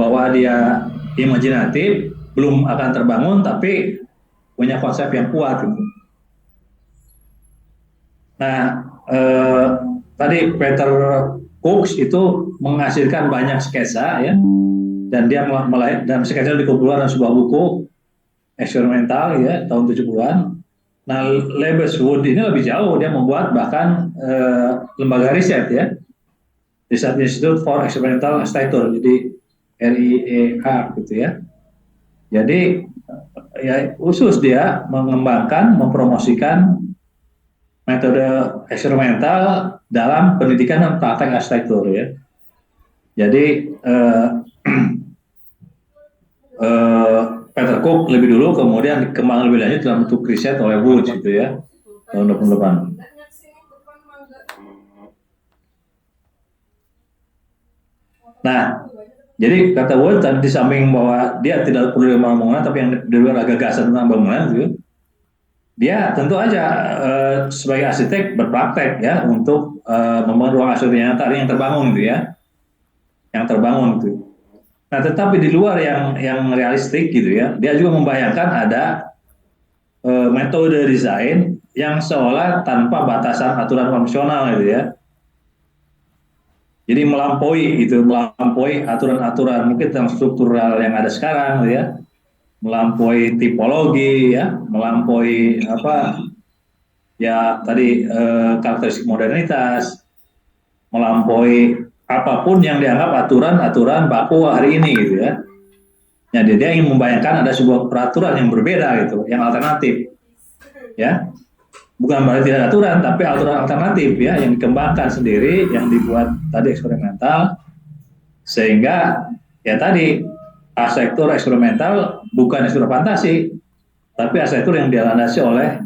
bahwa dia imajinatif, belum akan terbangun, tapi punya konsep yang kuat gitu. Nah, tadi Peter Cooks itu menghasilkan banyak sketsa ya, dan dia dan sketsa dikumpulkan dalam sebuah buku eksperimental ya tahun 70-an. Nah, Lebeswood ini lebih jauh, dia membuat bahkan lembaga riset ya, Research Institute for Experimental Architecture, jadi RIEA gitu ya. Jadi ya khusus dia mengembangkan, mempromosikan metode eksperimental dalam pendidikan dan praktek arsitektur ya. Jadi Peter Cook lebih dulu, kemudian dikembangkan lebih lanjut dalam bentuk riset oleh Woods gitu ya, tahun 28. Nah, jadi kata Woods tadi, di samping bahwa dia tidak perlu bangunan, tapi yang di luar gagasan tentang bangunan gitu, dia tentu aja sebagai arsitek berpraktek ya untuk membangun ruang arsitektur yang tadi yang terbangun gitu ya, yang terbangun gitu. Nah, tetapi di luar yang realistik gitu ya, dia juga membayangkan ada metode desain yang seolah tanpa batasan aturan konvensional gitu ya. Jadi melampaui aturan-aturan mungkin tentang struktural yang ada sekarang gitu ya, melampaui tipologi ya, melampaui apa ya tadi karakteristik modernitas, melampaui apapun yang dianggap aturan-aturan baku hari ini gitu ya. Ya, dia ingin membayangkan ada sebuah peraturan yang berbeda gitu, yang alternatif, ya. Bukan berarti tidak ada aturan, tapi aturan alternatif ya, yang dikembangkan sendiri, yang dibuat tadi eksperimental, sehingga ya tadi arsitektur eksperimental bukan arsitektur fantasi, tapi arsitektur yang dilandasi oleh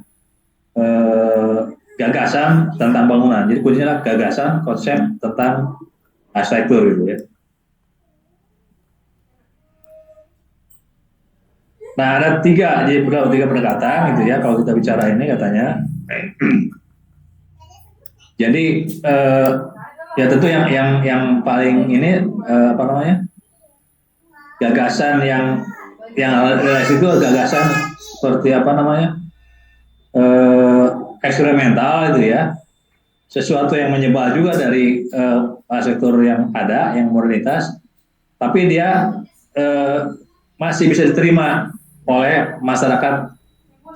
gagasan tentang bangunan. Jadi kuncinya gagasan, konsep tentang arsitektur gitu ya. Nah, ada tiga pendekatan gitu ya kalau kita bicara ini katanya. Jadi ya tentu yang paling ini apa namanya, gagasan yang itu gagasan seperti apa namanya, eksperimental itu ya, sesuatu yang menyebar juga dari arsitektur yang ada, yang modernitas, tapi dia masih bisa diterima oleh masyarakat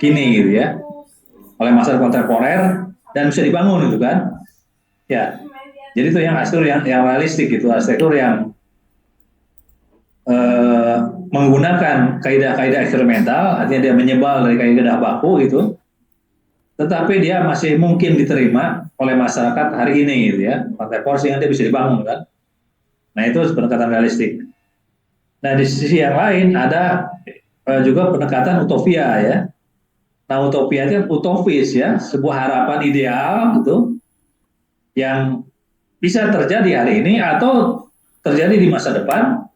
kini gitu ya, oleh masyarakat kontemporer, dan bisa dibangun gitu kan ya. Jadi itu yang arsitektur yang realistik gitu, arsitektur yang menggunakan kaidah-kaidah eksperimental, artinya dia menyebal dari kaidah baku gitu, tetapi dia masih mungkin diterima oleh masyarakat hari ini gitu ya, kontemporer, sehingga dia bisa dibangun kan. Nah, itu pendekatan realistik. Nah, di sisi yang lain ada juga pendekatan utopia ya. Nah, utopia itu utopis ya, sebuah harapan ideal gitu yang bisa terjadi hari ini atau terjadi di masa depan,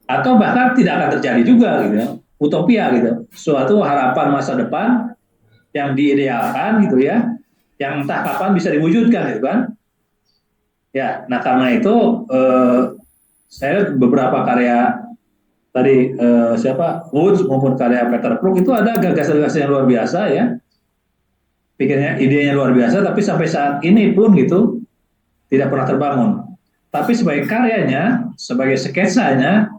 atau bahkan tidak akan terjadi juga gitu ya. Utopia gitu, suatu harapan masa depan yang diidealkan gitu ya, yang entah kapan bisa diwujudkan gitu kan. Ya, nah karena itu saya beberapa karya tadi siapa Woods maupun karya Peter Brook itu ada gagasan-gagasan yang luar biasa ya, pikirnya, idenya luar biasa, tapi sampai saat ini pun gitu tidak pernah terbangun. Tapi sebagai karyanya, sebagai sketsanya,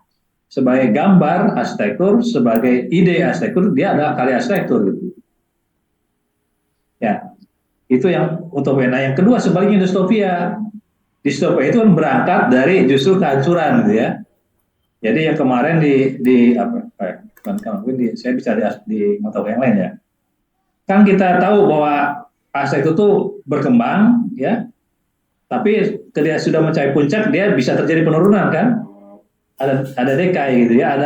sebagai gambar arsitektur, sebagai ide arsitektur, dia adalah karya arsitektur gitu. Ya, itu yang utopia. Nah, yang kedua sebaliknya distopia. Distopia itu kan berangkat dari justru kehancuran gitu ya. Jadi yang kemarin di apa? Mungkin saya bisa di mata yang lain ya. Kan kita tahu bahwa arsitektur itu berkembang ya, tapi ketika sudah mencapai puncak dia bisa terjadi penurunan kan, ada dekai gitu ya,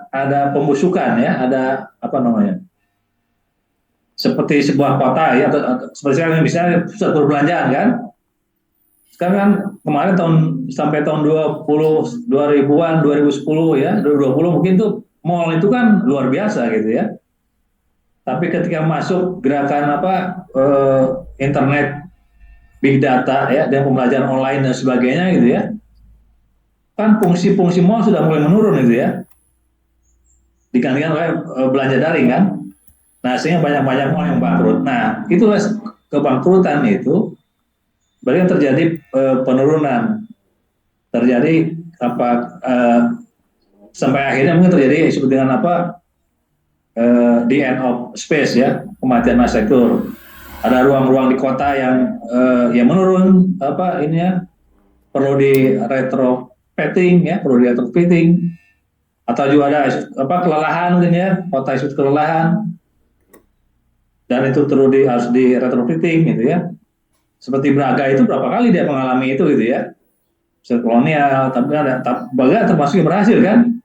ada pembusukan ya, ada apa namanya, seperti sebuah kota ya, atau seperti sekarang misalnya pusat perbelanjaan kan, sekarang kan kemarin sampai tahun 2000-an 2010 ya, 2020 mungkin tuh mall itu kan luar biasa gitu ya, tapi ketika masuk gerakan apa internet, big data ya, dan pembelajaran online dan sebagainya gitu ya, kan fungsi-fungsi mall sudah mulai menurun itu ya, digantikan oleh belanja daring kan. Nah, sehingga banyak-banyak mall yang bangkrut. Nah, itulah kebangkrutan itu berarti terjadi penurunan, terjadi apa sampai akhirnya mungkin terjadi seperti dengan apa the end of space ya, kematian arsitektur. Ada ruang-ruang di kota yang menurun apa ini ya, perlu di retrofitting ya, perlu di retrofitting, atau juga ada apa kelelahan mungkin ya, kota itu kelelahan dan itu harus di retrofitting gitu ya. Seperti Braga itu berapa kali dia mengalami itu gitu ya, kolonial, tapi Braga termasuk yang berhasil kan,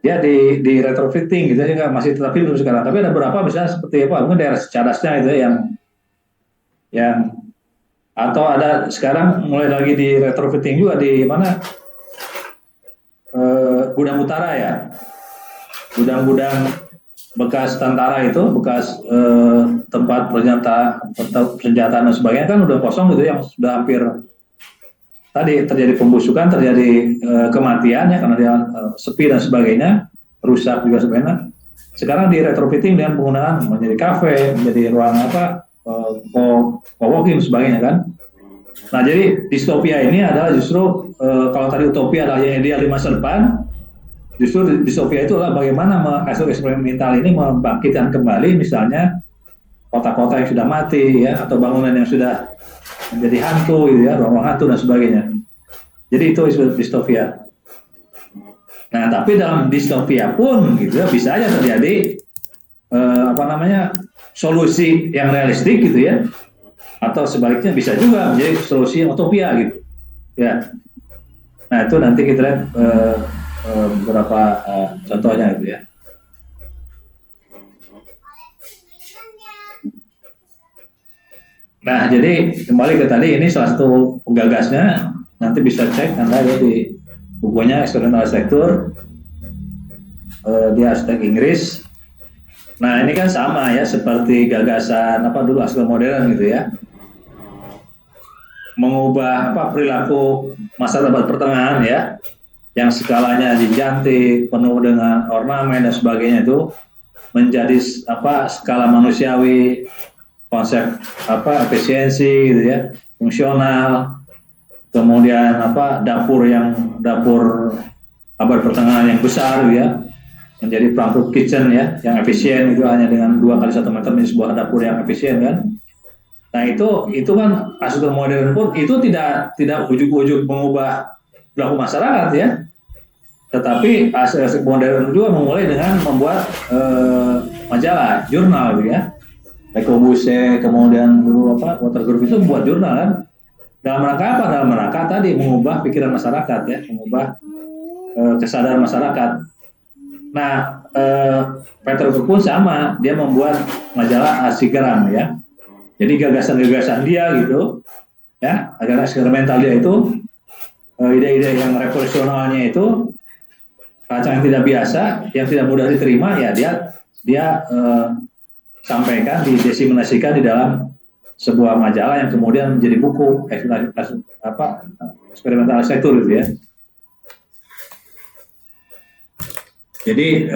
dia di retrofitting gitu ya, masih tetap hidup sekarang. Tapi ada beberapa misalnya seperti apa, mungkin daerah Cadasnya itu ya, yang atau ada sekarang mulai lagi di retrofitting juga di mana Gudang Utara ya, gudang-gudang bekas tentara itu, bekas tempat senjata dan sebagainya kan udah kosong gitu, yang sudah hampir tadi terjadi pembusukan, terjadi kematian ya karena dia sepi dan sebagainya, rusak juga sebagainya. Sekarang di retrofitting dengan penggunaan menjadi kafe, menjadi ruang apa co-working dan sebagainya kan. Nah, jadi distopia ini adalah justru kalau tadi utopia adalah yang ideal di masa depan, justru distopia itu adalah bagaimana hasil eksperimental ini membangkitkan kembali misalnya kota-kota yang sudah mati ya, atau bangunan yang sudah menjadi hantu gitu ya, ruang hantu dan sebagainya. Jadi itu distopia. Nah, tapi dalam distopia pun gitu ya, bisa aja terjadi solusi yang realistik gitu ya, atau sebaliknya bisa juga menjadi solusi yang utopia gitu ya. Nah, itu nanti kita lihat beberapa contohnya gitu ya. Nah, jadi kembali ke tadi, ini salah satu penggagasnya, nanti bisa cek Anda ya di bukunya Experimental Architecture, dia arsitek Inggris. Nah, ini kan sama ya seperti gagasan apa dulu arsitek modern gitu ya, mengubah apa perilaku masa abad pertengahan ya, yang skalanya gigantik, penuh dengan ornamen dan sebagainya, itu menjadi apa skala manusiawi, konsep apa efisiensi gitu ya, fungsional, kemudian apa dapur abad pertengahan yang besar gitu ya, menjadi Frankfurt Kitchen ya, yang efisien itu hanya dengan 2x1 meter ini sebuah dapur yang efisien kan. Nah, itu kan arsitektur modern pun itu tidak ujuk-ujuk mengubah perilaku masyarakat ya, tetapi arsitektur modern juga memulai dengan membuat majalah, jurnal gitu ya. Le Corbusier, kemudian dulu apa Watergroup itu membuat jurnal kan. Dalam rangka apa? Dalam rangka tadi mengubah pikiran masyarakat ya, mengubah kesadaran masyarakat. Nah, Peter Brook pun sama, dia membuat majalah Arsigram ya. Jadi gagasan-gagasan dia gitu ya, agar eksperimental dia itu, ide-ide yang revolusionalnya itu, rancang yang tidak biasa, yang tidak mudah diterima ya, dia sampaikan, didesimulasikan di dalam sebuah majalah yang kemudian menjadi buku eksperimental arsitektur gitu ya. Jadi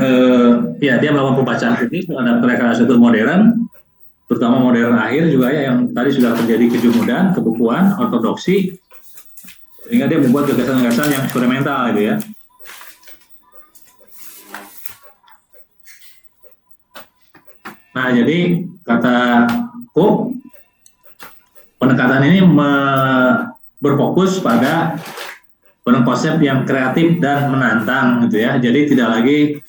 ya dia melakukan pembacaan kritis terhadap karya arsitektur modern, terutama modern akhir juga ya, yang tadi sudah terjadi kejumudan, kebukuan, ortodoksi, sehingga dia membuat gagasan-gagasan yang eksperimental gitu ya. Nah, jadi kata Cook, pendekatan ini berfokus pada konsep yang kreatif dan menantang gitu ya. Jadi tidak lagi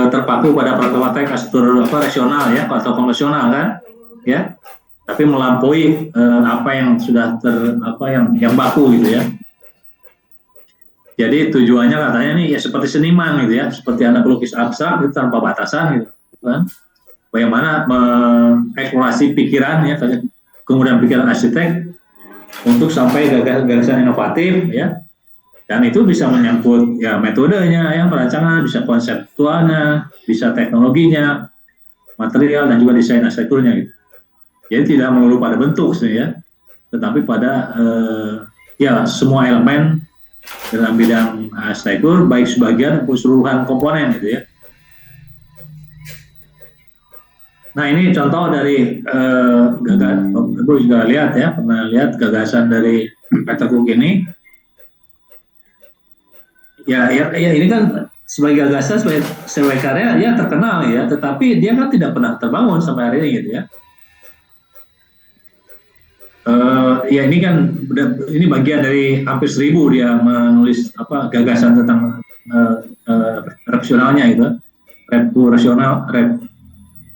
terpaku pada praktek arsitektur rasional ya atau konvensional kan, ya. Tapi melampaui apa yang sudah yang baku gitu ya. Jadi tujuannya katanya nih ya seperti seniman gitu ya, seperti Anda pelukis abstrak itu tanpa batasan gitu kan. Bagaimana mengeksplorasi pikiran ya, kemudian pikiran arsitek untuk sampai gagasan inovatif ya, dan itu bisa menyangkut ya metodenya ya, perancangan, bisa konseptualnya, bisa teknologinya, material, dan juga desain arsitekturnya gitu. Jadi tidak melulu pada bentuk sih ya, tetapi pada ya semua elemen dalam bidang arsitektur, baik sebagian maupun keseluruhan komponen gitu ya. Nah ini contoh dari Ibu juga lihat ya, pernah lihat gagasan dari Peter Cook ini. Ya ini kan sebagai gagasan, sebagai karya ya terkenal ya, tetapi dia kan tidak pernah terbangun sampai hari ini gitu ya. Ya ini kan ini bagian dari hampir 1000 dia menulis gagasan tentang rasionalnya itu,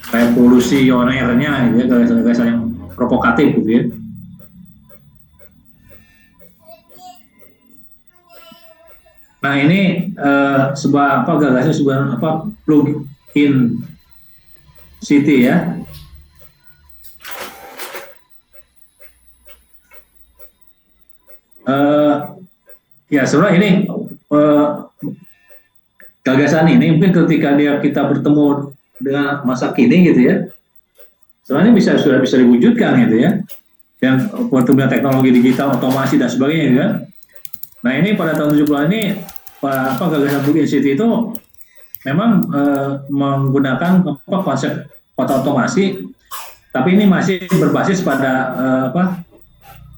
revolusionernya gitu ya, gagasan-gagasan yang provokatif gitu ya. Nah ini sebuah gagasan, sebuah plug-in city ya. Ya sebenarnya ini gagasan ini mungkin ketika kita bertemu dengan masa kini gitu ya, sebenarnya sudah bisa diwujudkan gitu ya, yang pertumbuhan teknologi digital, otomasi dan sebagainya gitu ya. Nah ini pada tahun 70-an ini gagasan plug-in city itu memang menggunakan konsep kota otomasi, tapi ini masih berbasis pada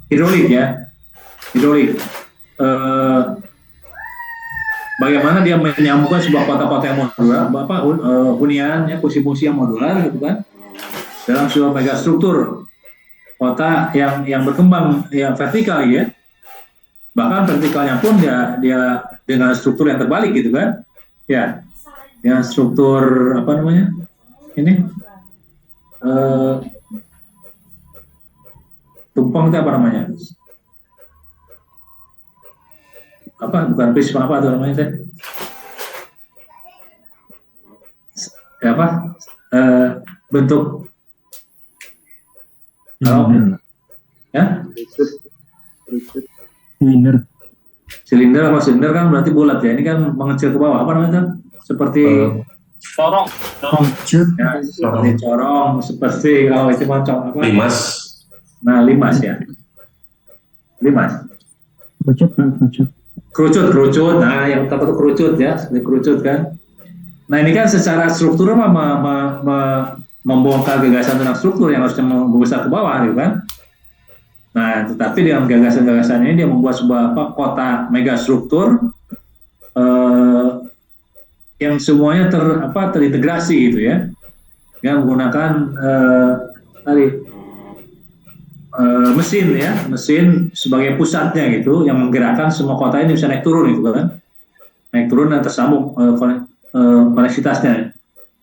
hidrolik ya, hidrolik. Bagaimana dia menyambungkan sebuah kota-kota yang modular, hunian ya, fungsi-fungsi yang modular gitu kan, dalam sebuah megastruktur kota yang berkembang yang vertikal ya. Bahkan vertikalnya pun dia dengan struktur yang terbalik gitu kan, ya, dengan struktur ini tumpang itu apa namanya? Bukan prisma apa tuh namanya teh? Bentuk ya? Silinder kan berarti bulat ya. Ini kan mengecil ke bawah. Apa namanya? Seperti corong. Ya, seperti corong, seperti kalau itu macam apa? Limas. Nah, limas ya. Limas. Kerucut. Nah, yang apa tuh kerucut ya, seperti kerucut kan. Nah, ini kan secara struktur membongkar gagasan tentang struktur yang harusnya membesar ke bawah gitu kan. Nah, tetapi dengan gagasan-gagasan ini dia membuat sebuah kota megastruktur yang semuanya terintegrasi gitu ya, yang menggunakan mesin sebagai pusatnya gitu, yang menggerakkan semua kota ini bisa naik turun gitu kan, naik turun dan tersambung koneksitasnya.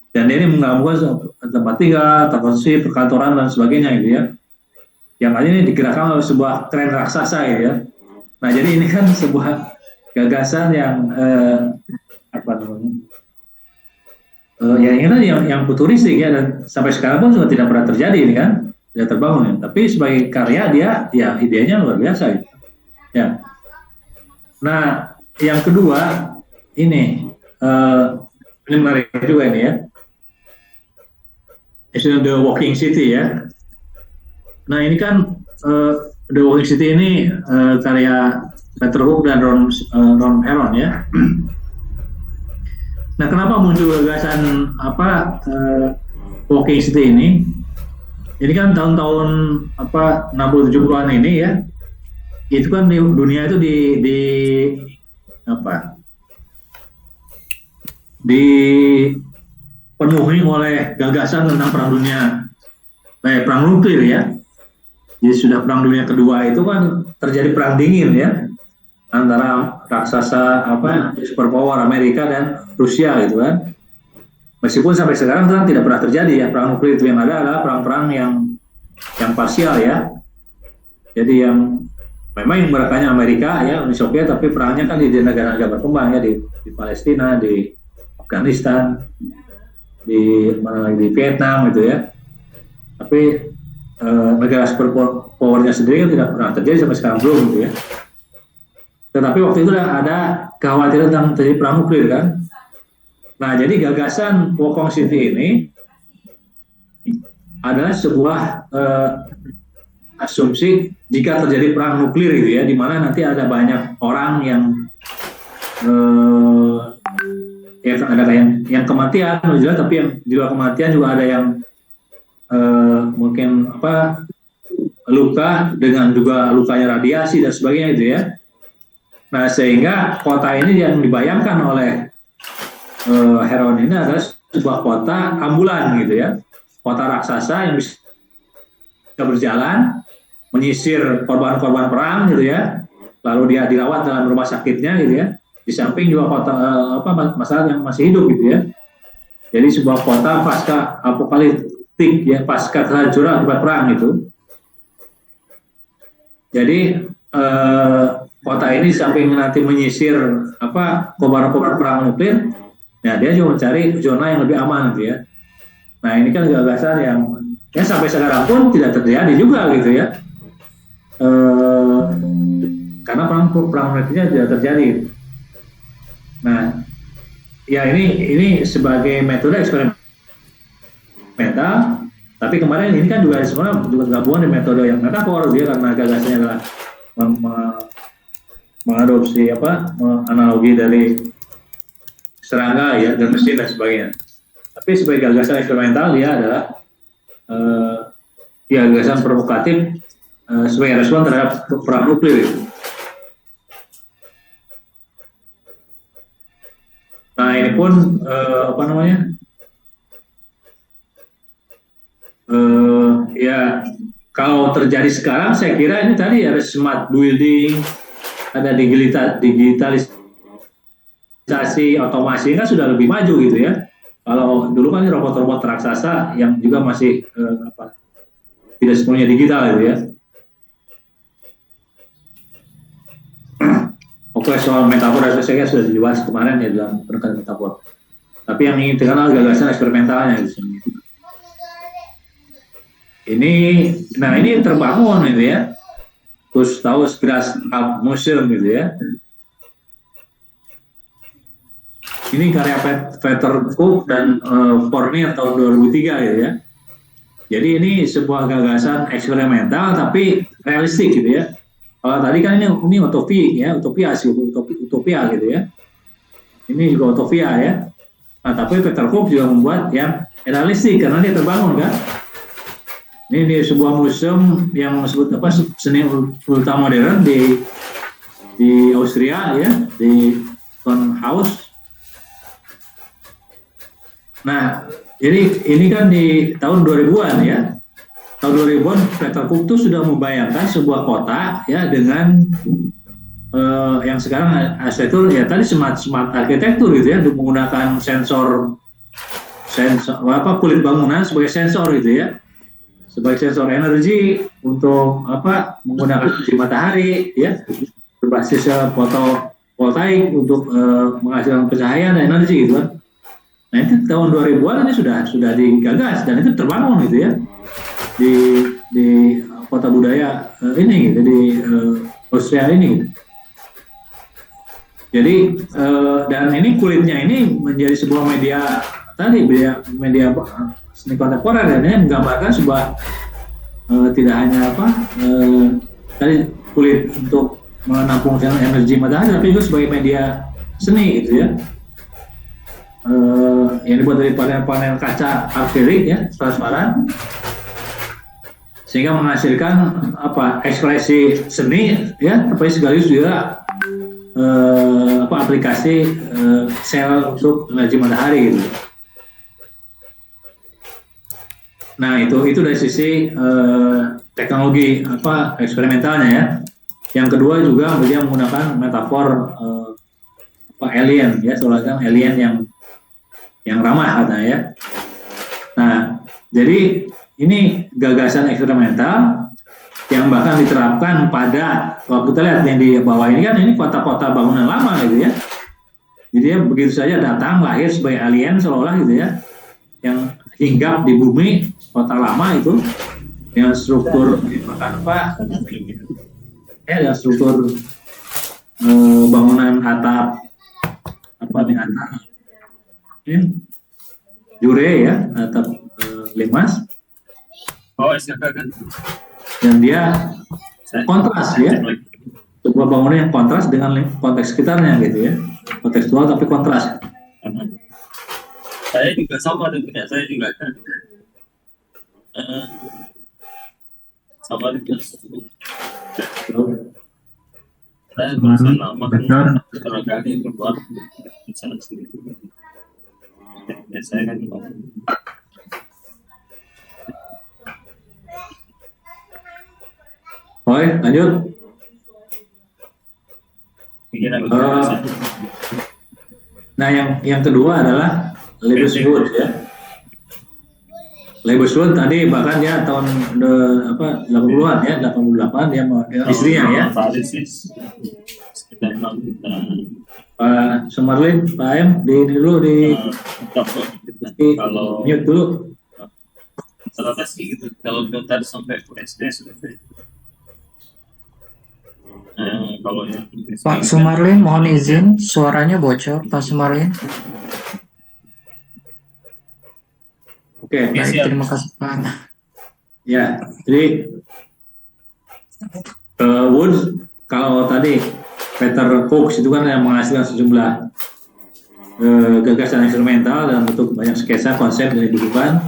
Dan ini menggabungkan tempat tinggal, transportasi, perkantoran dan sebagainya gitu ya. Yang lain ini digerakkan oleh sebuah tren raksasa ya. Nah jadi ini kan sebuah gagasan yang yang futuristik ya, dan sampai sekarang pun juga tidak pernah terjadi ini kan, tidak terbangun ya. Tapi sebagai karya dia ya idenya luar biasa gitu. Ya. Nah yang kedua ini menarik juga ini ya, istilah The Walking City ya. Nah ini kan The Walking City ini karya Peter Cook dan Ron Heron ya. Nah kenapa muncul gagasan Walking City ini? Ini kan tahun-tahun 60-70-an ini ya. Itu kan di dunia itu dipenuhi oleh gagasan tentang perang nuklir ya. Jadi sudah perang dunia kedua itu kan terjadi perang dingin ya, antara raksasa superpower Amerika dan Rusia gitu kan. Meskipun sampai sekarang kan tidak pernah terjadi ya perang nuklir itu, yang ada adalah perang-perang yang parsial ya. Jadi yang memang yang merekanya Amerika ya, Uni Soviet, tapi perangnya kan di negara-negara berkembang ya, di Palestina, di Afghanistan, di Vietnam gitu ya. Tapi negara superpowernya sendiri kan tidak pernah terjadi sampai sekarang belum gitu ya. Tetapi waktu itu ada kekhawatiran tentang terjadi perang nuklir kan. Nah jadi gagasan Walking City ini adalah sebuah asumsi jika terjadi perang nuklir gitu ya, di mana nanti ada banyak orang yang Ya ada yang kematian juga, tapi yang di luar kematian juga ada yang mungkin luka dengan juga lukanya radiasi dan sebagainya itu ya. Nah sehingga kota ini yang dibayangkan oleh Heron ini adalah sebuah kota ambulan gitu ya, kota raksasa yang bisa berjalan menyisir korban-korban perang gitu ya, lalu dia dirawat dalam rumah sakitnya gitu ya, di samping juga kota masalah yang masih hidup gitu ya. Jadi sebuah kota pasca apokaliptik ya, pasca kehancuran akibat perang itu. Jadi kota ini samping nanti menyisir korban-korban perang nuklir, ya dia juga mencari zona yang lebih aman gitu ya. Nah ini kan gagasan yang ya sampai sekarang pun tidak terjadi juga gitu ya, karena perang nuklirnya tidak terjadi. Nah ya ini sebagai metode eksperimental, tapi kemarin ini kan juga sebenarnya juga gabungan dengan metode yang metafor dia, karena gagasannya adalah mengadopsi analogi dari serangga ya dan mesin dan sebagainya. Tapi sebagai gagasan eksperimental dia adalah gagasan provokatif sebagai respon terhadap perang nuklir itu. Nah ini pun ya kalau terjadi sekarang saya kira ini tadi ada smart building, ada digitalisasi, otomasi kan sudah lebih maju gitu ya. Kalau dulu kan robot-robot raksasa yang juga masih tidak sepenuhnya digital gitu ya. Oke, soal metafor saya sudah dibahas kemarin ya dalam pendekatan metafor. Tapi yang ingin dikenal gagasan eksperimentalnya di sini. Ini terbangun gitu ya. Gustavus Gras Museum gitu ya. Ini karya Peter Cook dan Fournier tahun 2003 gitu ya. Jadi ini sebuah gagasan eksperimental tapi realistik gitu ya. Kalau tadi kan ini utopia gitu ya. Ini juga utopia ya. Nah tapi Peter Cook juga membuat yang realistik karena dia terbangun kan. Ini di sebuah museum yang disebut seni ultra modern di Austria ya, di Turnhouse. Nah, jadi ini kan di tahun 2000-an ya. Tahun 2000-an Peter Cook itu sudah membayangkan sebuah kota ya dengan yang sekarang arsitektur ya tadi smart arsitektur gitu ya, menggunakan sensor kulit bangunan sebagai sensor gitu ya. Sebagai sensor energi untuk menggunakan energi matahari ya, berbasis fotovoltaik untuk menghasilkan pencahayaan dan energi gitu kan. Nah itu tahun 2000-an ini sudah digagas dan itu terbangun gitu ya di kota budaya ini gitu, di Austria ini gitu. Jadi dan ini kulitnya ini menjadi sebuah media seni kontemporer dan ini menggambarkan sebuah tidak hanya tadi kulit untuk menampung energi matahari tapi juga sebagai media seni gitu ya. Yang dibuat dari panel kaca akrilik ya, transparan, sehingga menghasilkan ekspresi seni ya, tapi sekaligus juga aplikasi sel untuk energi matahari gitu. Nah itu dari sisi teknologi eksperimentalnya ya. Yang kedua juga dia menggunakan metafor alien ya, seolah-olah alien yang ramah katanya ya. Nah jadi ini gagasan eksperimental yang bahkan diterapkan pada, kalau kita lihat yang di bawah ini kan ini kota-kota bangunan lama gitu ya. Jadi dia begitu saja datang lahir sebagai alien seolah-olah gitu ya, yang hinggap di bumi kota lama itu dengan struktur dengan struktur bangunan atap jure ya, atap limas. Dan dia kontras ya, sebuah bangunan yang kontras dengan konteks sekitarnya gitu ya, kontekstual tapi kontras. Saya juga sama dengan saya juga sama dengan saya berusaha lama kan kalau kali keluar misalnya segitu ya saya kan Oke, lanjut. Nah, yang kedua adalah Lebeswood ya. Lebeswood tadi bahkan ya tahun 80-an ya, 88 dia dengan istrinya ya. Pak Sumarlin, Pak M, dulu kalau mute dulu. Ternyata sih gitu, kalau kita sampai SD sudah. Pak Sumarlin, mohon izin, suaranya bocor, Pak Sumarlin. Oke, baik, terima kasih Pak. Ya, jadi Woods, kalau tadi Peter Cook itu kan yang menghasilkan sejumlah gagasan instrumental dalam bentuk banyak sketsa, konsep, dan dibukukan.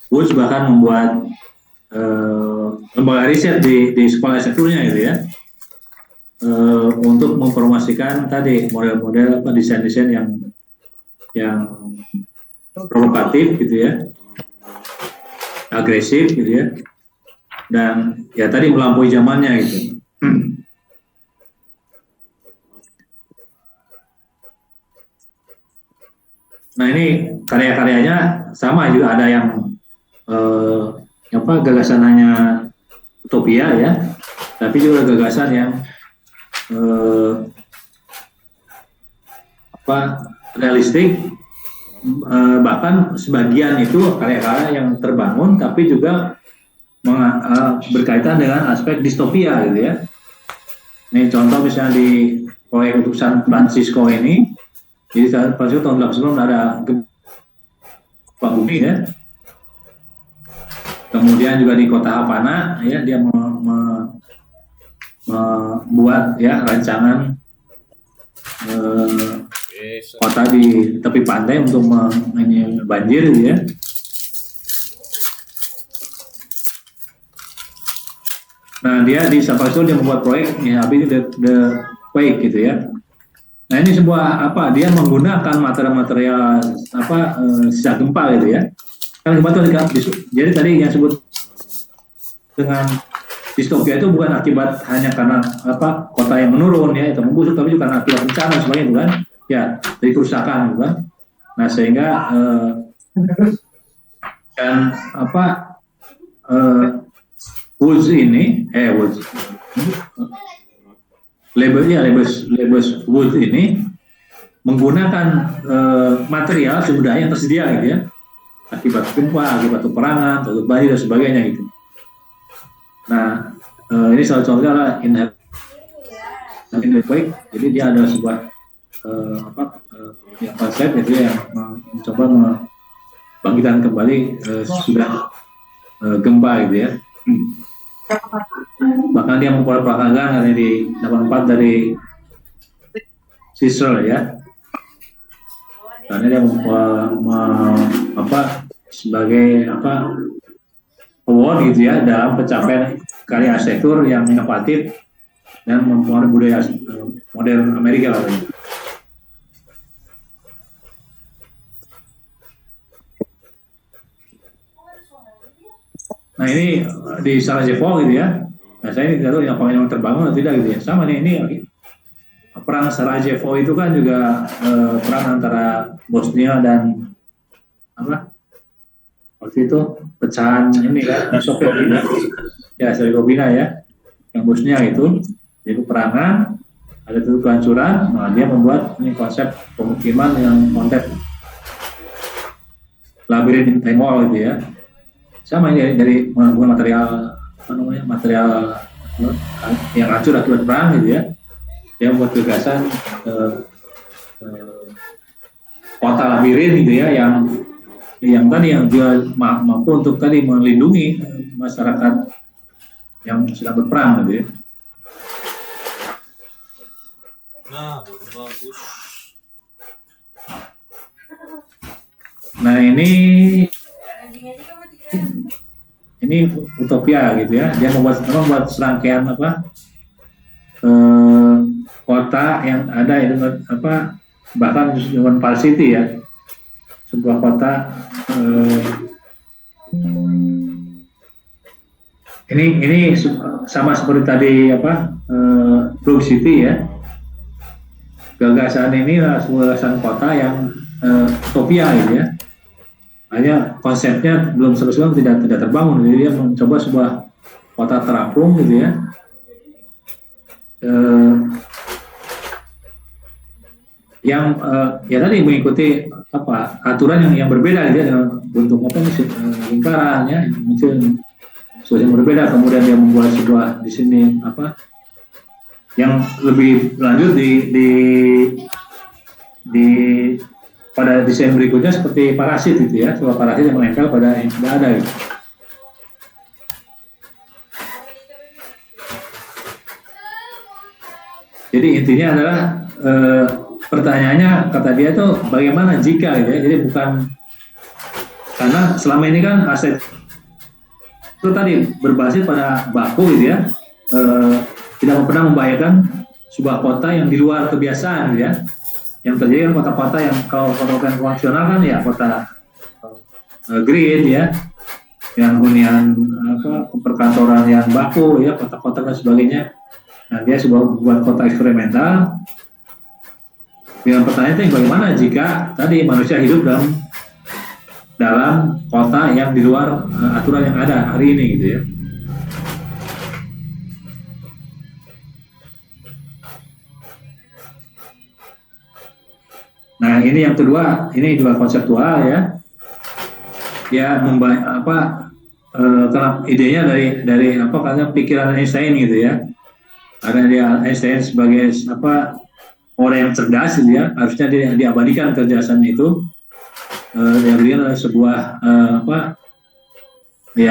Woods bahkan membuat lembaga riset di sekolah S1-nya gitu ya, untuk mempromosikan tadi model-model desain-desain yang provokatif gitu ya, agresif gitu ya, dan ya tadi melampaui zamannya gitu. Nah ini karya-karyanya sama juga, ada yang gagasan hanya utopia ya, tapi juga gagasan yang realistik, bahkan sebagian itu karya-karya yang terbangun tapi juga berkaitan dengan aspek distopia gitu ya. Ini contoh misalnya di proyek untuk San Francisco ini, jadi San Francisco tahun 80 ada gempa bumi ya. Kemudian juga di kota Havana ya, dia membuat ya rancangan kota di tepi pantai untuk banjir gitu ya. Nah dia di San Francisco dia membuat proyek ya, habis the Quake gitu ya. Nah ini sebuah dia menggunakan material sisa gempa gitu ya. Kan gempa itu jadi tadi yang sebut dengan distopia itu bukan akibat hanya karena kota yang menurun ya, itu membusuk, tapi juga karena akibat bencana sebagainya bukan ya, dari kerusakan bukan. Nah sehingga dan Woods ini Lebes Woods ini menggunakan material sumber daya yang tersedia gitu ya, akibat gempa, akibat peperangan, akibat banjir dan sebagainya gitu. Nah ini salah contohnya adalah in the Quake. Jadi dia ada sebuah konsep gitu ya, yang mencoba membangkitkan kembali sudah gempa gitu ya. Bahkan dia membuat peragangan di 84 dari Cecil ya, karena dia sebagai award gitu ya dalam pencapaian karya arsitektur yang inovatif dan mempengaruhi budaya modern Amerika lah. Nah ini di Sarajevo gitu ya. Nah saya ini tidak tahu yang memang terbangun atau tidak gitu ya. Sama nih, ini perang Sarajevo itu kan juga perang antara Bosnia dan waktu itu pecahan ini kan Soviet ya, Herzegovina ya, yang Bosnia itu jadi perangan, ada titik kehancuran. Nah dia membuat ini konsep pemukiman yang konsep labirin time wall gitu ya. Sama ini dari menggunakan material yang hancur akibat perang gitu ya. Dia membuat gagasan kota labirin gitu ya, yang tadi yang juga mampu untuk tadi melindungi masyarakat yang sedang berperang gitu ya. Nah, bagus. Nah ini utopia gitu ya. Dia membuat serangkaian eh, kota yang ada bahkan dengan Pal City ya, sebuah kota ini sama seperti tadi Blue City ya. Gagasan ini adalah sebuah gagasan kota yang utopia gitu ya. Hanya konsepnya belum selesai, tidak terbangun. Jadi dia mencoba sebuah kota terapung gitu ya. Yang ya tadi mengikuti aturan yang berbeda gitu ya, dengan bentuk lingkaran ya, mungkin sesuatu yang berbeda. Kemudian dia membuat sebuah di sini yang lebih lanjut di pada desain berikutnya seperti parasit gitu ya, sebuah parasit yang menempel pada yang sudah ada gitu. Jadi intinya adalah pertanyaannya kata dia tuh bagaimana jika gitu ya. Jadi bukan, karena selama ini kan aset itu tadi berbasis pada baku gitu ya, tidak pernah membayangkan sebuah kota yang di luar kebiasaan gitu ya. Yang terjadi kan kota-kota yang kalau kota-kota yang konvensional kan ya kota grid ya, yang hunian perkantoran yang baku ya, kota-kota dan sebagainya. Nah dia buat kota eksperimental. Dengan pertanyaan itu bagaimana jika tadi manusia hidup dalam kota yang di luar aturan yang ada hari ini gitu ya. Nah ini yang kedua, ini juga konseptual ya. Dia karena idenya dari karena pikiran Einstein gitu ya. Karena dia Einstein sebagai orang yang cerdas gitu ya, harusnya dia diabadikan kecerdasan itu. Dia berikan sebuah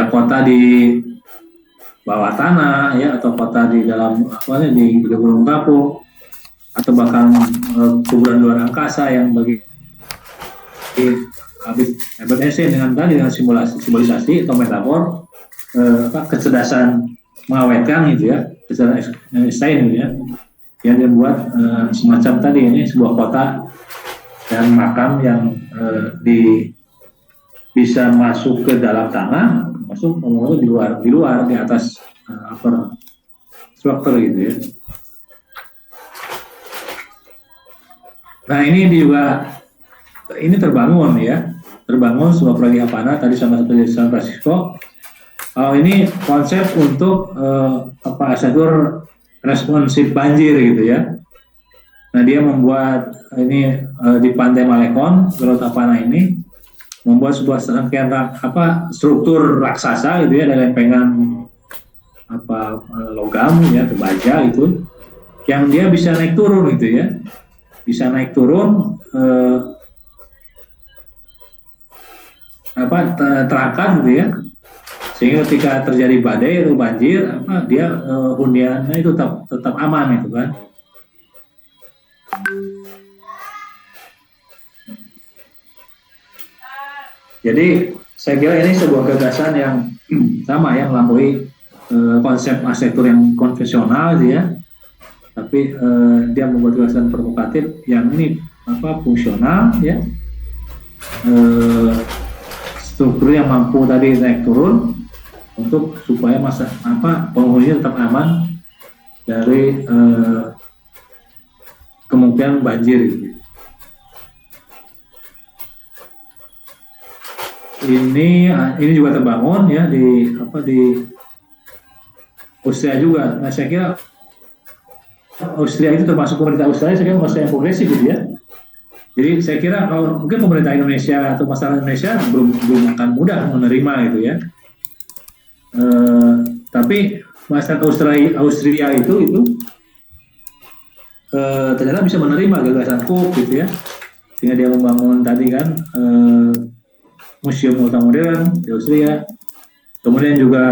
kota di bawah tanah ya, atau kota di dalam di gunung kapur, atau bahkan kuburan luar angkasa yang bagi Albert Einstein dengan simbolisasi atau metafor kecerdasan mengawetkan gitu ya, kecerdasan Einstein gitu ya, yang dibuat semacam tadi ini sebuah kota dan makam yang bisa masuk ke dalam tanah, masuk di luar di atas upper structure gitu ya. Nah ini juga terbangun sebuah proyek Havana tadi sama seperti San Francisco. Ini konsep untuk asetur responsif banjir gitu ya. Nah dia membuat ini di Pantai Malecon, Laut Havana ini membuat sebuah serangkaian struktur raksasa gitu ya, dari lempengan logam ya, baja itu, yang dia bisa naik turun gitu ya. Bisa naik turun terangkat gitu ya, sehingga ketika terjadi badai atau banjir dia huniannya itu tetap aman itu kan. Jadi saya kira ini sebuah gagasan yang sama ya, melampaui konsep arsitektur yang konvensional gitu ya. Tapi dia membuat gagasan provokatif yang ini fungsional ya, struktur yang mampu tadi naik turun untuk supaya penghuninya tetap aman dari kemungkinan banjir gitu. Ini juga terbangun ya di Austria juga. Nah saya kira Austria itu termasuk pemerintah Australia, saya kira masalah yang progresif gitu ya. Jadi saya kira kalau mungkin pemerintah Indonesia atau masyarakat Indonesia belum akan mudah menerima itu ya. Tapi masyarakat Austria itu ternyata bisa menerima gagasan Cook gitu ya, sehingga dia membangun tadi kan museum ultra modern di Austria. Kemudian juga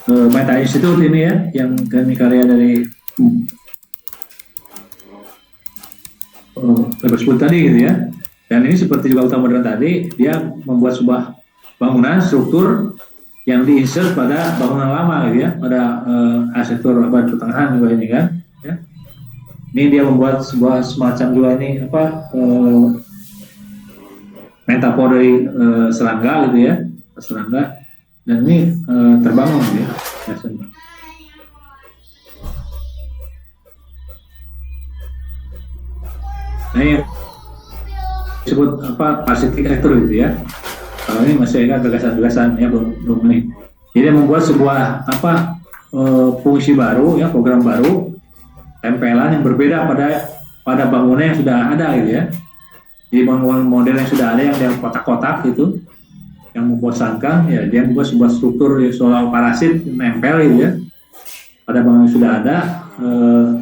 Meta Institute ini ya, yang karya dari disebut tadi gitu ya. Dan ini seperti juga utama modern tadi, dia membuat sebuah bangunan struktur yang diinsert pada bangunan lama gitu ya, pada arsitektur abad pertengahan juga ini kan. Ya. Ini dia membuat sebuah semacam juga ini apa metafor dari serangga gitu ya, serangga, dan ini terbangun gitu ya. Biasanya. Nah, ini disebut apa arsitektur gitu ya. Kalau ini masih ada gagasan-gagasan ya belum ini. Jadi membuat sebuah apa fungsi baru ya, program baru, tempelan yang berbeda pada bangunan yang sudah ada gitu ya. Jadi bangunan model yang sudah ada yang kotak-kotak gitu, yang membosankan ya, dia membuat sebuah struktur yang seolah parasit nempel gitu ya pada bangunan yang sudah ada,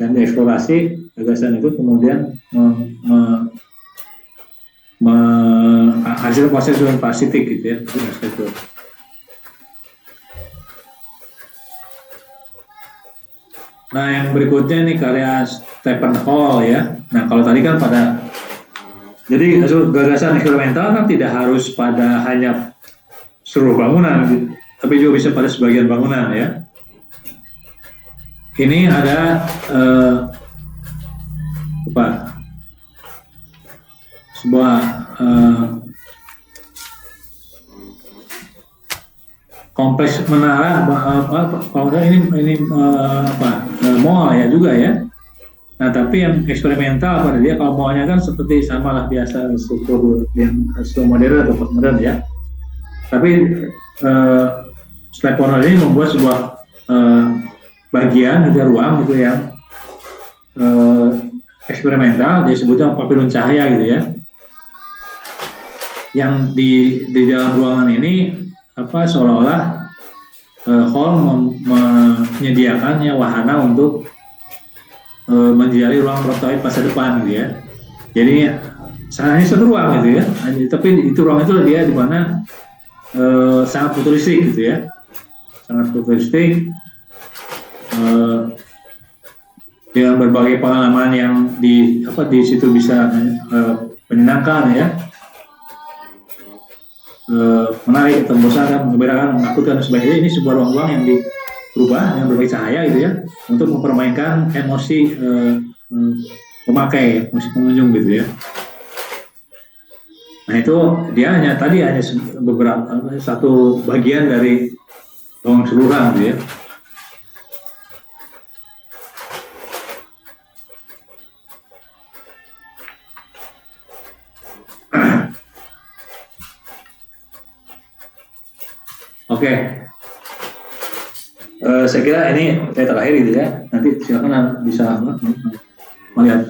dan dieksplorasi gagasan itu kemudian hasil proses dengan parasitik gitu ya. Nah yang berikutnya ini karya Stephen Hall ya. Nah kalau tadi kan jadi gagasan eksperimental kan tidak harus pada hanya seluruh bangunan gitu, tapi juga bisa pada sebagian bangunan ya. Ini ada sebuah kompleks menara ini mall ya juga ya. Nah tapi yang eksperimental pada dia, kalau mallnya kan seperti sama lah biasa struktur yang modern atau postmodern ya. Tapi Stephen ini membuat sebuah bagian gitu ruang gitu yang eksperimental, disebutnya papilon cahaya gitu ya. Yang di dalam ruangan ini apa seolah-olah Hall menyediakannya wahana untuk menjadi ruang prototipe masa depan gitu ya. Jadi hanya satu ruang gitu ya. Tapi itu ruang itu dia di mana sangat futuristik gitu ya. Sangat futuristik dengan berbagai pengalaman yang di situ bisa menyenangkan ya. Menarik, membosankan, mengembirakan, menakutkan dan sebagainya. Ini sebuah ruang-ruang yang berubah dengan berbagai cahaya gitu ya, untuk mempermainkan emosi pemakai, emosi pengunjung gitu ya. Nah itu dia hanya beberapa satu bagian dari ruang keseluruhan gitu ya. Oke. Saya kira ini terakhir gitu ya. Nanti silakan bisa melihat.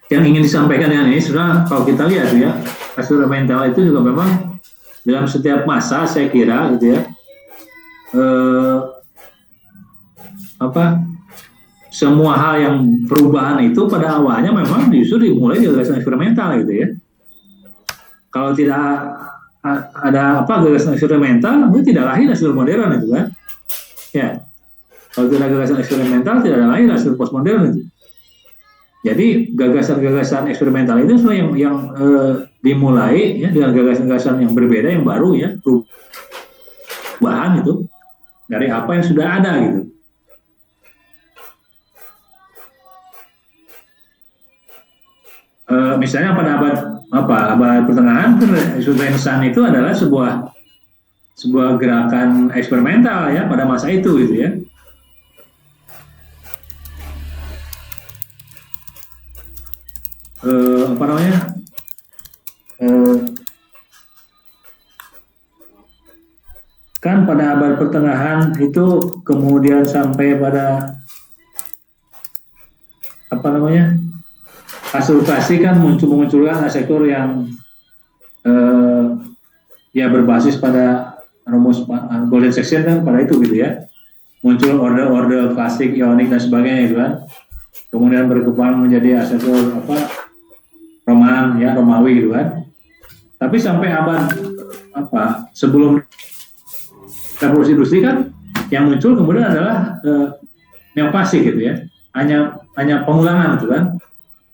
Yang ingin disampaikan dengan ini, sebenarnya kalau kita lihat ya, eksperimental itu juga memang dalam setiap masa saya kira gitu ya. Semua hal yang perubahan itu pada awalnya memang justru dimulai dari gagasan eksperimental gitu ya. Kalau tidak ada gagasan eksperimental, mungkin tidak lahir hasil modern itu kan. Ya, kalau tidak ada gagasan eksperimental, tidak ada lahir hasil postmodern itu. Jadi gagasan-gagasan eksperimental itu semua yang dimulai ya dengan gagasan-gagasan yang berbeda, yang baru ya, perubahan itu dari apa yang sudah ada gitu. Misalnya pada abad pertengahan, Renaissance itu adalah sebuah gerakan eksperimental ya pada masa itu gitu ya. Kan pada abad pertengahan itu kemudian sampai pada asultasi kan munculkan arsitektur yang ya berbasis pada rumus golden section kan pada itu gitu ya. Muncul orde klasik, ionik dan sebagainya gitu kan. Kemudian berkembang menjadi arsitektur Romawi gitu kan. Tapi sampai abad sebelum revolusi industri kan yang muncul kemudian adalah neoklasik gitu ya. Hanya pengulangan gitu kan.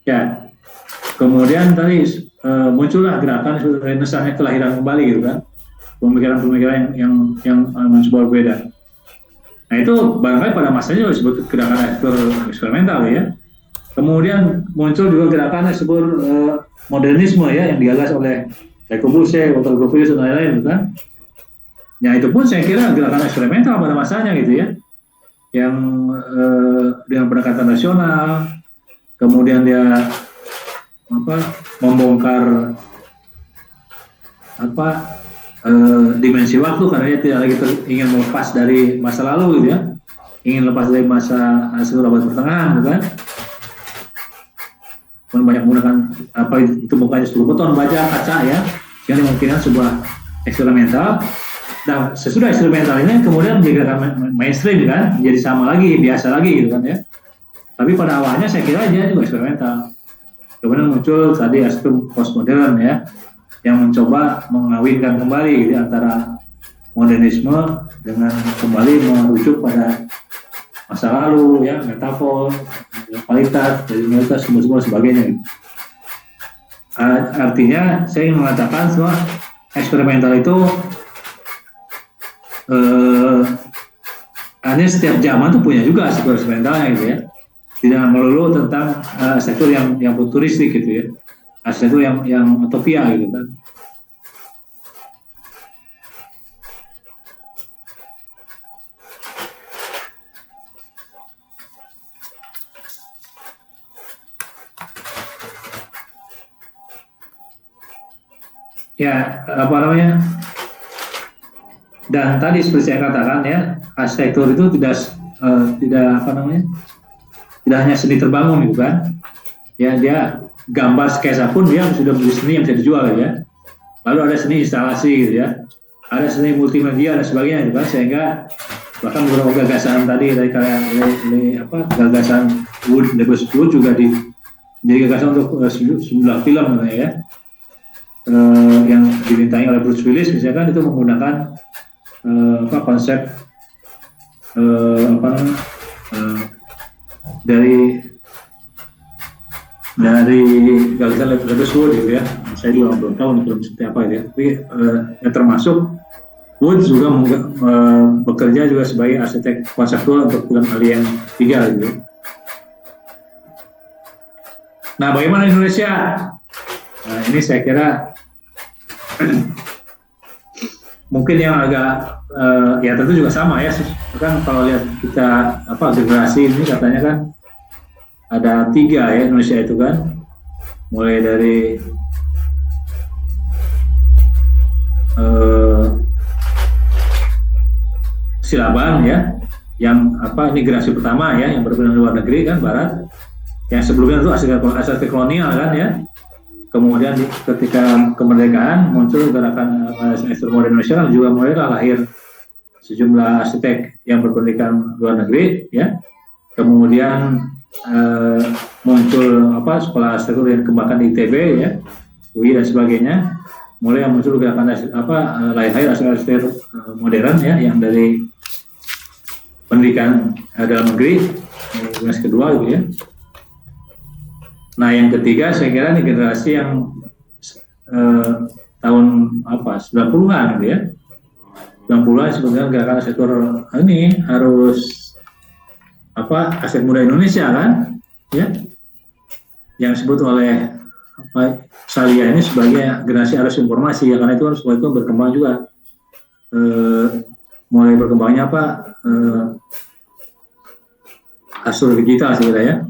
Ya, kemudian tadi muncullah gerakan misalnya kelahiran kembali gitu kan, pemikiran-pemikiran yang mencoba berbeda. Nah itu barangkali pada masanya disebut gerakan eksperimental ya. Kemudian muncul juga gerakan yang disebut modernisme ya, yang digagas oleh Le Corbusier, Otto Gropius dan lain-lain gitu kan. Ya itu pun saya kira gerakan eksperimental pada masanya gitu ya, yang dengan pendekatan rasional, kemudian dia membongkar dimensi waktu karena dia tidak lagi ingin melepas dari masa lalu gitu ya, ingin lepas dari masa seluruh abad pertengahan gitu kan. Banyak menggunakan ditemukannya 10 beton baja kaca ya, yang dimungkinkan sebuah eksperimental. Nah sesudah eksperimental ini kemudian menjadi gerakan mainstream kan, menjadi sama lagi, biasa lagi gitu kan ya. Tapi pada awalnya saya kira dia juga eksperimental. Kemudian muncul tadi aspek postmodern ya, yang mencoba mengawinkan kembali gitu, antara modernisme dengan kembali merujuk pada masa lalu ya, metafor, kualitas, realitas, semua sebagainya. Artinya saya ingin mengatakan semua eksperimental itu hanya setiap zaman tuh punya juga sektor eksperimentalnya gitu ya. Tidak melulu tentang sektor yang futuristik gitu ya, sektor yang utopia gitu kan. Ya apa namanya? Dan tadi seperti saya katakan ya, arsitektur itu tidak apa namanya, tidak hanya seni terbangun gitu kan, ya dia gambar sketsa pun dia sudah menjadi seni yang bisa dijual ya. Lalu ada seni instalasi gitu ya, ada seni multimedia dan sebagainya gitu kan, sehingga bahkan beberapa gagasan tadi dari gagasan Wood juga jadi gagasan untuk sejumlah film ya, yang dibintangi oleh Bruce Willis misalkan, itu menggunakan konsep dari gagasan Wood gitu ya. Saya juga belum tahu film seperti apa ya, tapi yang termasuk Wood juga bekerja juga sebagai arsitek konseptual untuk film Alien 3 gitu. Nah, bagaimana Indonesia? Nah, ini saya kira mungkin yang agak ya tentu juga sama ya, kan kalau lihat kita generasi ini katanya kan ada 3 ya Indonesia itu kan, mulai dari Silaban ya, yang ini generasi pertama ya, yang berpindah luar negeri kan, barat, yang sebelumnya itu asal kolonial kan ya. Kemudian ketika kemerdekaan muncul gerakan arsitektur modern Indonesia, juga mulailah lahir sejumlah arsitek yang berpendidikan luar negeri ya. Kemudian muncul sekolah arsitektur yang dikembangkan di ITB ya, UI dan sebagainya. Mulai muncul gerakan lahir arsitektur modern ya, yang dari pendidikan dalam negeri, generasi kedua gitu ya. Nah, yang ketiga saya kira ini generasi yang tahun 90-an gitu ya. 90-an sebenarnya gerakan arsitektur ini harus arsitek muda Indonesia kan, ya. Yang disebut oleh Salia ini sebagai generasi arus informasi ya, karena itu kan semua itu berkembang juga. Mulai berkembangnya arsitektur digital saya kira ya.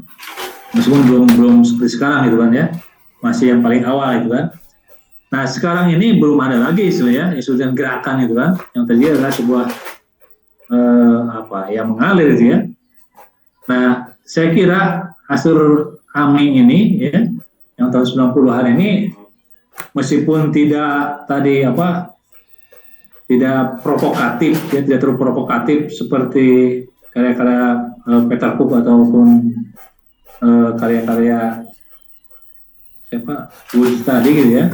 Meskipun belum seperti sekarang gitu kan ya, masih yang paling awal gitu kan. Nah sekarang ini belum ada lagi istilah gerakan gitu kan, yang tadi adalah sebuah yang mengalir gitu ya. Nah saya kira Asur Aming ini ya, yang tahun 90-an ini, meskipun tidak tadi tidak provokatif ya, tidak terlalu provokatif seperti karya-karya Peter Cook ataupun karya-karya Wood tadi gitu ya,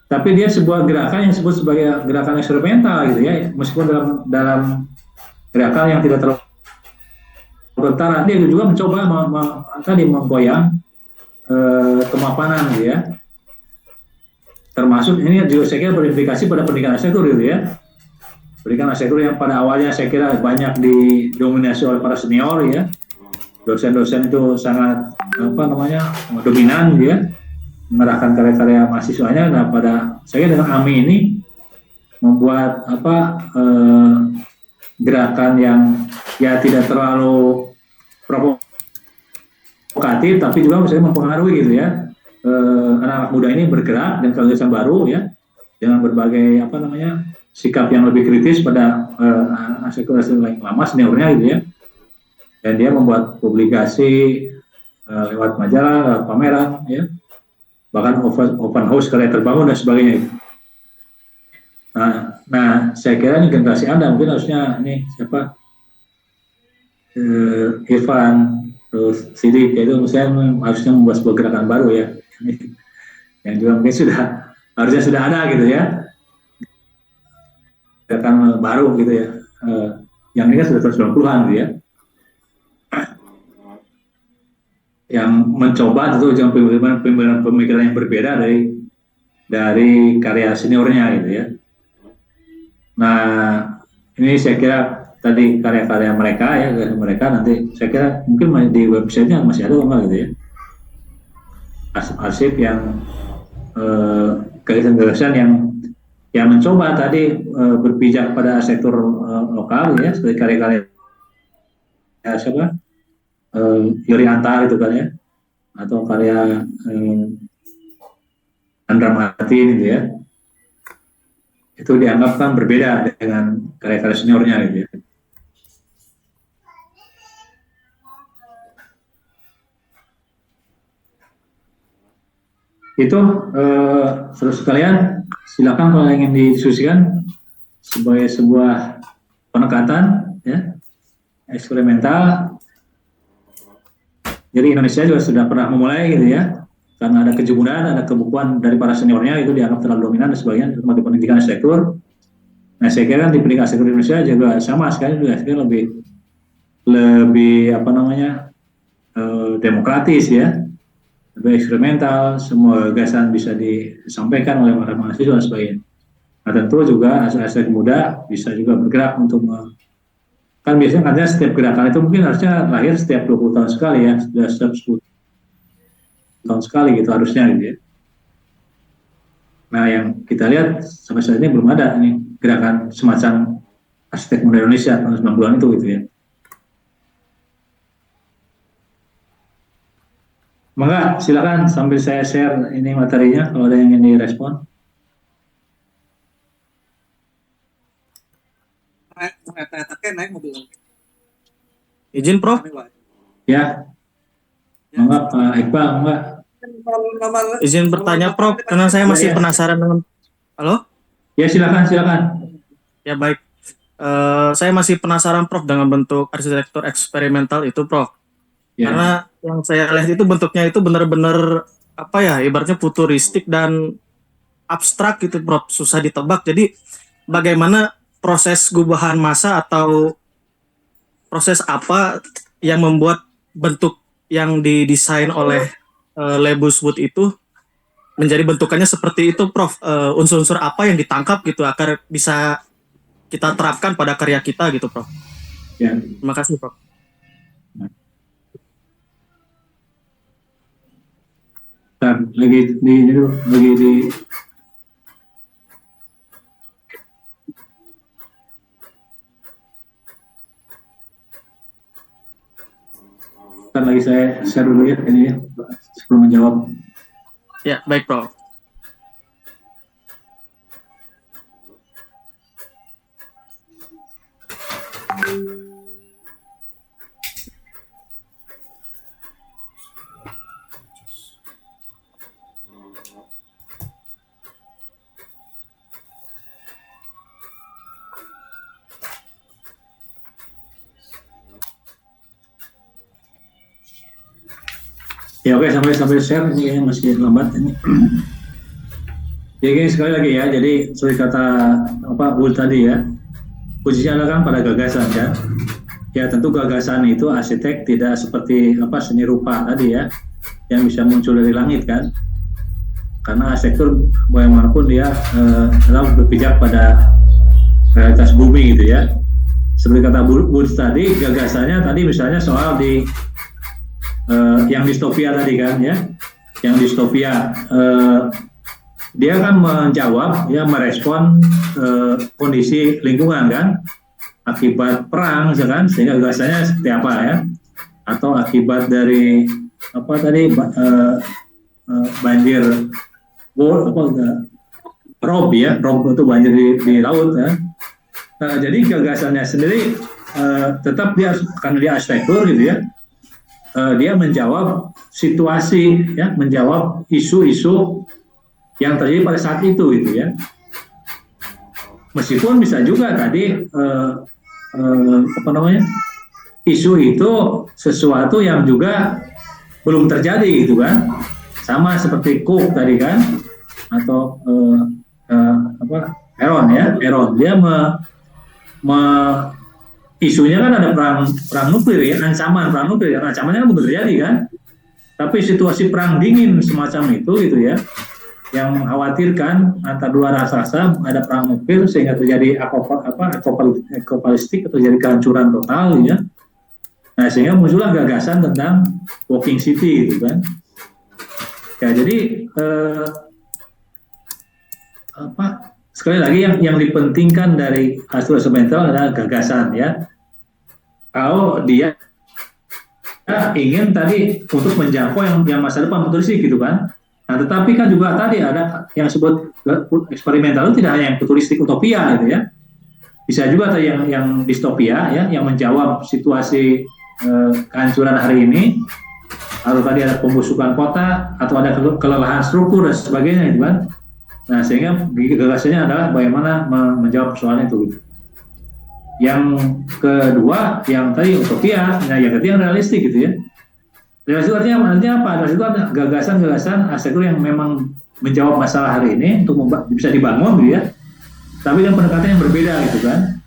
tapi dia sebuah gerakan yang disebut sebagai gerakan eksperimental gitu ya, meskipun dalam gerakan yang tidak terlalu tentara, dia juga mencoba menggoyang kemapanan gitu ya. Termasuk ini juga saya kira berimplikasi pada pendidikan arsitektur gitu ya. Pendidikan arsitektur yang pada awalnya saya kira banyak didominasi oleh para senior ya. Dosen-dosen itu sangat dominan gitu ya, mengerahkan karya-karya mahasiswanya. Nah pada saya dengan AMI ini membuat gerakan yang ya tidak terlalu provokatif, tapi juga misalnya mempengaruhi gitu ya, anak-anak muda ini bergerak dan gagasan baru ya, dengan berbagai sikap yang lebih kritis pada arsitektur yang lama seniornya gitu ya. Dan dia membuat publikasi lewat majalah, lewat pameran ya, bahkan open house karya terbangun dan sebagainya. Nah saya kira ini generasi Anda mungkin harusnya ini siapa, Irfan terus Sidik itu misalnya harusnya membuat sebuah gerakan baru ya, yang juga mungkin harusnya sudah ada gitu ya, gerakan baru gitu ya, yang ini kan sudah 90-an gitu ya, yang mencoba tentu dengan pemikiran yang berbeda dari karya seniornya gitu ya. Nah ini saya kira tadi karya-karya mereka ya, nanti saya kira mungkin di websitenya masih ada enggak gitu ya, arsip yang gagasan-gagasan yang mencoba tadi berpijak pada sektor lokal ya, seperti karya-karya siapa, Yuri Antar itu kan ya, atau karya Andra Martin gitu ya, itu dianggap kan berbeda dengan karya-karya seniornya gitu ya. Itu saudara sekalian, silakan kalau ingin didiskusikan sebagai sebuah pendekatan ya, eksperimental. Jadi Indonesia juga sudah pernah memulai gitu ya, karena ada kejemuran, ada kebukuan dari para seniornya itu dianggap terlalu dominan dan sebagainya, terutama di pendidikan arsitektur. Nah saya kira di pendidikan arsitektur Indonesia juga sama sekali, juga lebih demokratis ya, lebih eksperimental, semua gagasan bisa disampaikan oleh para mahasiswa dan sebagainya. Nah tentu juga arsitek muda bisa juga bergerak untuk kan biasanya katanya setiap gerakan itu mungkin harusnya lahir setiap 20 tahun sekali ya, setiap 10 tahun sekali gitu harusnya gitu ya. Nah yang kita lihat sampai saat ini belum ada ini gerakan semacam arsitek muda Indonesia tahun 90-an itu gitu ya. Maka silakan sambil saya share ini materinya kalau ada yang ingin direspon. Izin Prof. Ya. Enggak Pak Iqbal, enggak. Izin bertanya Prof, karena saya masih penasaran dengan. Halo? Ya silakan. Ya baik. Saya masih penasaran Prof dengan bentuk arsitektur eksperimental itu Prof. Ya. Karena yang saya lihat itu bentuknya itu benar-benar ibaratnya futuristik dan abstrak gitu Prof, susah ditebak. Jadi bagaimana proses gubahan massa atau proses apa yang membuat bentuk yang didesain oleh Le Buswood itu menjadi bentukannya seperti itu Prof, unsur-unsur apa yang ditangkap gitu agar bisa kita terapkan pada karya kita gitu Prof. Ya. Terima kasih Prof. Lagi di lagi saya share dulu ya ini ya sebelum menjawab. Ya baik Prof. Ya oke, sampai share ini kayaknya masih lambat ini. Jadi sekali lagi ya, jadi seperti kata Ul tadi ya, kuncinya kan pada gagasan kan. Ya tentu gagasan itu arsitek tidak seperti seni rupa tadi ya, yang bisa muncul dari langit kan, karena arsitektur bagaimanapun dia adalah berpijak pada realitas bumi gitu ya. Seperti kata Woods tadi, gagasannya tadi misalnya soal di yang distopia tadi kan ya, yang distopia dia kan menjawab ya, merespon kondisi lingkungan kan, akibat perang kan, sehingga gagasannya seperti apa ya, atau akibat dari apa tadi banjir rob itu banjir di laut ya. Nah, jadi gagasannya sendiri tetap dia, karena dia arsitektur gitu ya, dia menjawab situasi ya, menjawab isu-isu yang terjadi pada saat itu gitu ya. Meskipun bisa juga tadi apa namanya, isu itu sesuatu yang juga belum terjadi gitu kan, sama seperti Cook tadi kan, atau apa Heron dia isunya kan ada perang nuklir ya, ancaman perang nuklir, ancamannya kan belum terjadi kan, tapi situasi perang dingin semacam itu gitu ya, yang mengkhawatirkan antara dua raksasa ada perang nuklir sehingga terjadi apokalistik atau terjadi kehancuran total ya. Nah, sehingga muncullah gagasan tentang walking city gitu kan. Ya, jadi sekali lagi yang dipentingkan dari arsitektur eksperimental adalah gagasan ya. Kalau dia ingin tadi untuk menjangkau yang masa depan futuristik gitu kan. Nah, tetapi kan juga tadi ada yang disebut eksperimental itu tidak hanya yang futuristik utopia gitu ya. Bisa juga tadi yang distopia ya, yang menjawab situasi kehancuran hari ini, atau tadi ada pembusukan kota, atau ada kelelahan struktur dan sebagainya gitu kan. Nah, sehingga gagasannya adalah bagaimana menjawab persoalan itu. Yang kedua, yang tadi utopia, nah yang ketiga yang realistik gitu ya. Realistik artinya apa? Realistik itu adalah gagasan-gagasan arsitektur yang memang menjawab masalah hari ini untuk bisa dibangun gitu ya. Tapi dengan pendekatan yang berbeda gitu kan.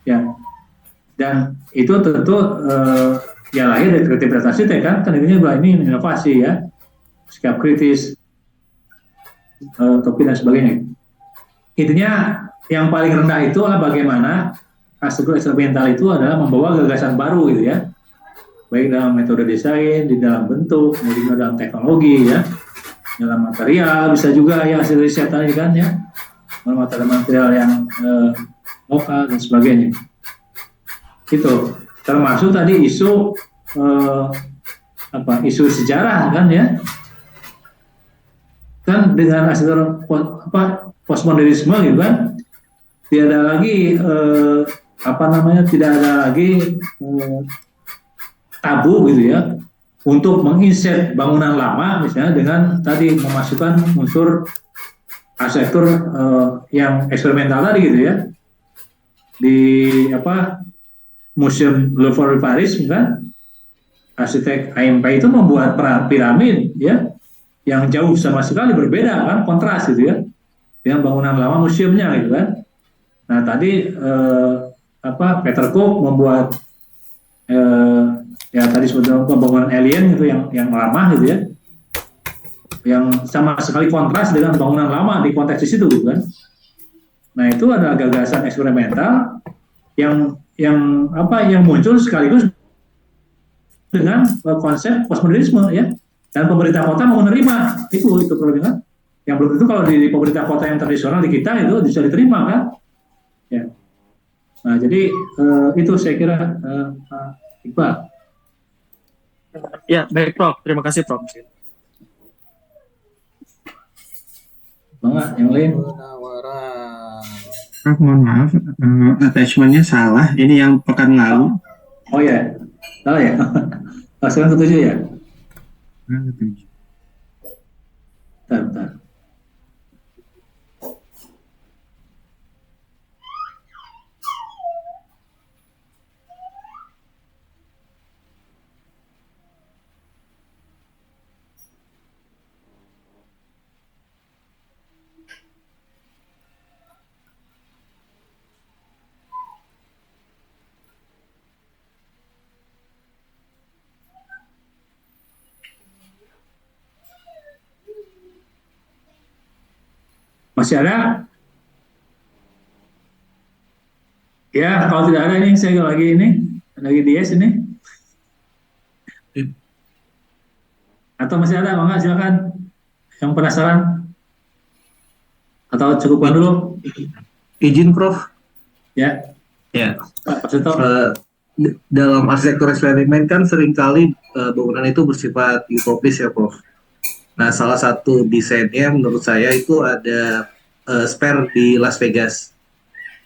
Ya. Dan itu tentu ya lahir dari kreativitas arsitek kan ini inovasi ya, sikap kritis, topi dan sebagainya. Intinya yang paling rendah itu adalah bagaimana arsitektur eksperimental itu adalah membawa gagasan baru gitu ya, baik dalam metode desain, di dalam bentuk, maupun dalam teknologi ya, dalam material bisa juga ya, hasil riset tadi kan ya, material yang lokal dan sebagainya. Itu termasuk tadi isu isu sejarah kan ya, kan dengan arsitektur postmodernisme gitu kan, tidak ada lagi tidak ada lagi tabu gitu ya untuk menginset bangunan lama misalnya dengan tadi memasukkan unsur arsitektur yang eksperimental tadi gitu ya, di Museum Louvre Paris kan, arsitek AMP itu membuat piramid ya yang jauh sama sekali berbeda kan, kontras gitu ya dengan bangunan lama museumnya gitu kan. Nah, tadi Peter Cook membuat ya tadi sebetulnya bangunan alien gitu yang lama gitu ya, yang sama sekali kontras dengan bangunan lama di konteks itu gitu kan. Nah, itu adalah gagasan eksperimental yang muncul sekaligus dengan konsep postmodernisme ya, dan pemerintah kota mau menerima itu problemnya, yang belum tentu kalau di pemerintah kota yang tradisional di kita itu bisa diterima kan ya. Nah, jadi itu saya kira Pak Iqbal. Ya, baik Prof, terima kasih Prof. Bangga, yang lain. Prof, mohon maaf, attachment-nya salah. Ini yang pekan lalu. Oh ya, salah ya. Sekarang ke-7 ya. Bentar. Masih ada? Ya, kalau tidak ada ini saya lagi DS ini. Atau masih ada, Bang? Silakan. Yang penasaran? Atau cukupkan dulu? Izin Prof. Ya, Ya. Pak Suto. Dalam arsitektur eksperimen kan seringkali bangunan itu bersifat utopis ya Prof. Nah, salah satu desainnya menurut saya itu ada Sphere di Las Vegas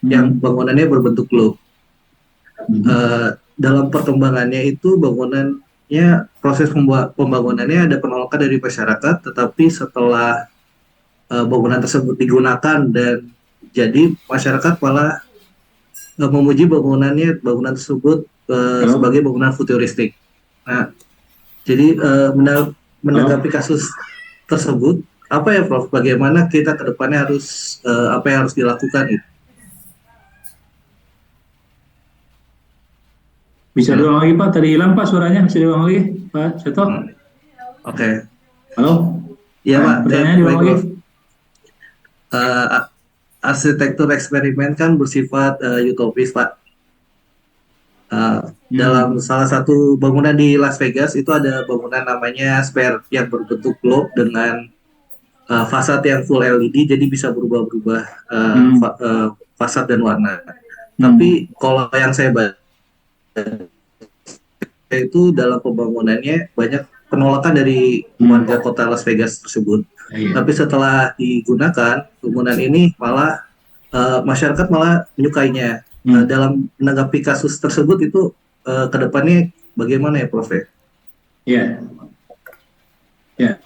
yang bangunannya berbentuk globe. Dalam perkembangannya itu proses pembangunannya ada penolakan dari masyarakat, tetapi setelah bangunan tersebut digunakan dan jadi masyarakat malah memuji bangunan tersebut sebagai bangunan futuristik. Nah, jadi menanggapi kasus tersebut, apa ya Prof? Bagaimana kita ke depannya apa yang harus dilakukan gitu? Bisa diulang lagi Pak, tadi hilang Pak suaranya, bisa diulang lagi Pak Suto. Oke. Halo? Iya Pak. Pertanyaannya diulang lagi. Arsitektur eksperimen kan bersifat utopis Pak. Dalam salah satu bangunan di Las Vegas itu ada bangunan namanya Sphere yang berbentuk globe dengan fasad yang full LED, jadi bisa berubah-ubah fasad dan warna. Tapi kalau yang saya baca itu dalam pembangunannya banyak penolakan dari warga kota Las Vegas tersebut. Tapi setelah digunakan bangunan ini malah masyarakat malah menyukainya. Dalam menanggapi kasus tersebut itu kedepannya bagaimana ya Prof? Ya, ya,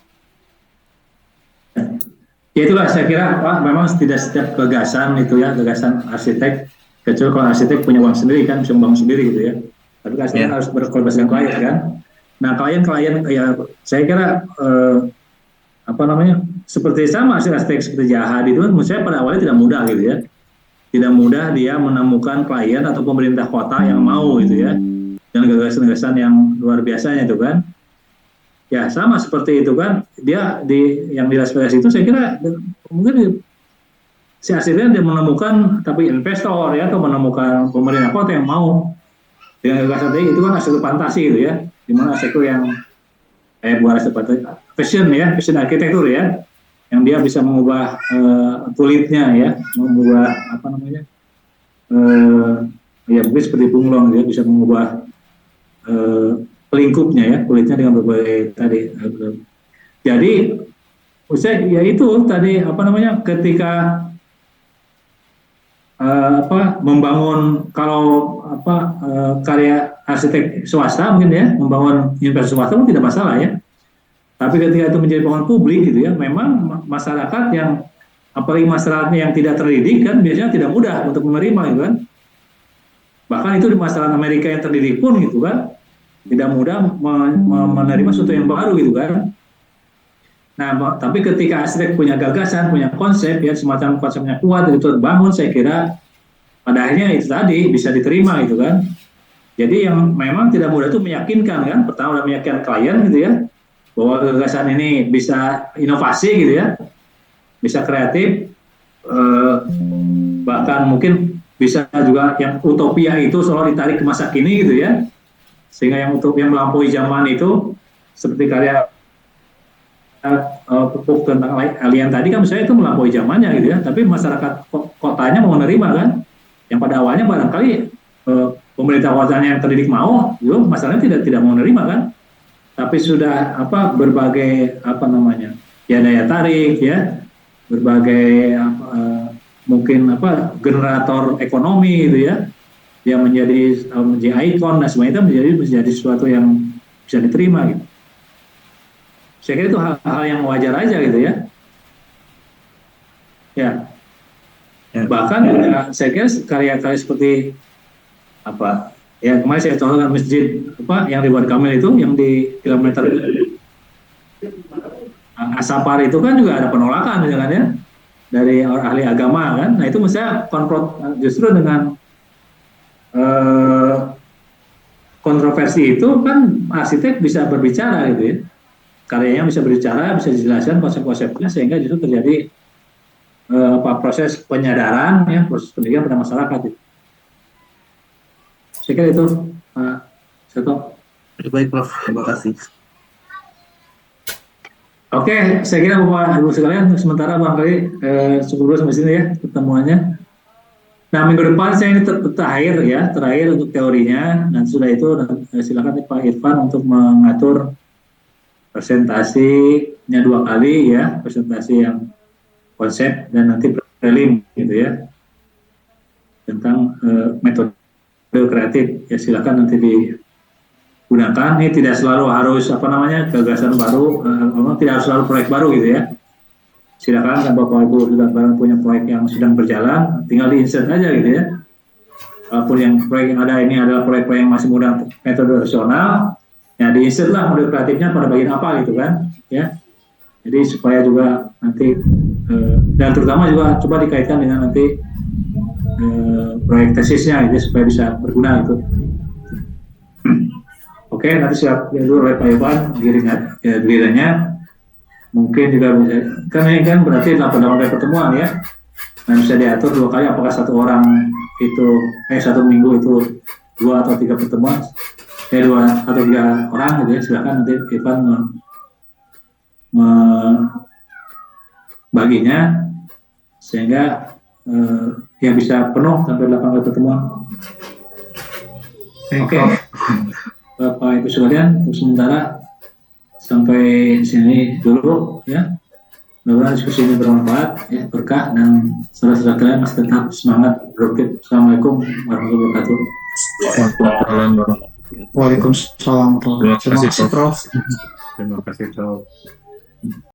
ya itulah saya kira Pak, memang tidak setiap gagasan itu ya, gagasan arsitek, kecuali kalau arsitek punya uang sendiri kan, bisa membangun sendiri gitu ya. Tapi arsitek harus berkolaborasi dengan klien kan. Nah klien ya saya kira seperti sama arsitek seperti Jahad itu menurut saya pada awalnya tidak mudah gitu ya. Tidak mudah dia menemukan klien atau pemerintah kota yang mau gitu ya, dengan gagasan-gagasan yang luar biasanya itu kan. Ya sama seperti itu kan, dia yang di Las Vegas itu saya kira mungkin si arsiteknya dia menemukan tapi investor ya, atau menemukan pemerintah kota yang mau dengan gagasan itu kan arsitektur fantasi gitu ya, dimana arsitektur yang bukan arsitektur fashion arsitektur ya, yang dia bisa mengubah kulitnya ya, mengubah ya mungkin seperti bunglon dia bisa mengubah pelingkupnya ya, kulitnya dengan berbagai tadi. Jadi ya itu tadi ketika membangun karya arsitek swasta mungkin ya, membangun investasi swasta pun tidak masalah ya. Tapi ketika itu menjadi bangunan publik gitu ya, memang masyarakat yang apalagi masyarakatnya yang tidak terdidik kan biasanya tidak mudah untuk menerima gitu kan. Bahkan itu di masyarakat Amerika yang terdidik pun gitu kan tidak mudah menerima sesuatu yang baru gitu kan. Nah, tapi ketika arsitek punya gagasan, punya konsep ya, semacam konsepnya kuat itu terbangun, saya kira pada akhirnya itu tadi bisa diterima gitu kan. Jadi yang memang tidak mudah itu meyakinkan kan, pertama udah meyakinkan klien gitu ya, bahwa gagasan ini bisa inovasi gitu ya, bisa kreatif, bahkan mungkin bisa juga yang utopia itu selalu ditarik ke masa kini gitu ya, sehingga yang melampaui zaman itu seperti karya pupuk tentang alien tadi kan misalnya itu melampaui zamannya gitu ya, tapi masyarakat kotanya mau menerima kan, yang pada awalnya barangkali pemerintah kotanya yang terdidik mau, itu masalahnya tidak mau menerima kan. Tapi sudah berbagai ya daya tarik ya, berbagai mungkin generator ekonomi gitu ya, yang menjadi ikon dan semuanya itu menjadi sesuatu yang bisa diterima gitu. Saya kira itu hal yang wajar aja gitu ya. Ya. Bahkan saya kira karya-karya seperti ya kemarin saya contohkan masjid yang Ridwan Kamil itu yang di kilometer Asapar itu kan juga ada penolakan misalkan ya dari ahli agama kan. Nah itu misalnya justru dengan kontroversi itu kan arsitek bisa berbicara gitu ya, karyanya bisa berbicara, bisa dijelaskan konsep-konsepnya sehingga justru terjadi proses penyadaran, ya, proses pendidikan pada masyarakat. Saya kira itu, Pak Seto. Baik, Prof. Terima kasih. Oke, saya kira Bapak Ibu sekalian untuk sementara barangkali cukup dulu sampai sini ya pertemuannya. Nah, minggu depan saya ini terakhir untuk teorinya. Dan sudah itu silakan Pak Irfan untuk mengatur presentasinya 2 kali ya, presentasi yang konsep dan nanti prelim gitu ya, tentang metode kreatif. Ya silakan nanti digunakan. Ini tidak selalu harus gagasan baru, tidak harus selalu proyek baru gitu ya. Silakan, kan Bapak Ibu sudah barang punya proyek yang sedang berjalan, tinggal di-insert aja gitu ya. Walaupun yang proyek yang ada ini adalah proyek-proyek yang masih menggunakan metode tradisional, ya di-insert lah model kreatifnya pada bagian apa gitu kan, ya. Jadi supaya juga nanti dan terutama juga coba dikaitkan dengan nanti proyek tesisnya gitu, supaya bisa berguna gitu. Oke, nanti siap dulu oleh Pak Ivan gilirannya. Mungkin juga bisa, kan ini kan berarti 8 kali pertemuan ya, dan bisa diatur 2 kali, apakah 1 orang itu 1 minggu itu 2 atau 3 pertemuan, 2 atau 3 orang gitu ya. Silakan nanti Ivan membaginya sehingga ya bisa penuh sampai 8 kali pertemuan. Oke. Bapak Ibu sekalian, untuk sementara sampai sini dulu ya. Mudah-mudahan diskusi ini bermanfaat ya, berkah, dan saudara-saudara kalian masih tetap semangat produktif. Assalamualaikum warahmatullahi wabarakatuh. Waalaikumsalam. Terima kasih, Prof. Terima kasih, Prof.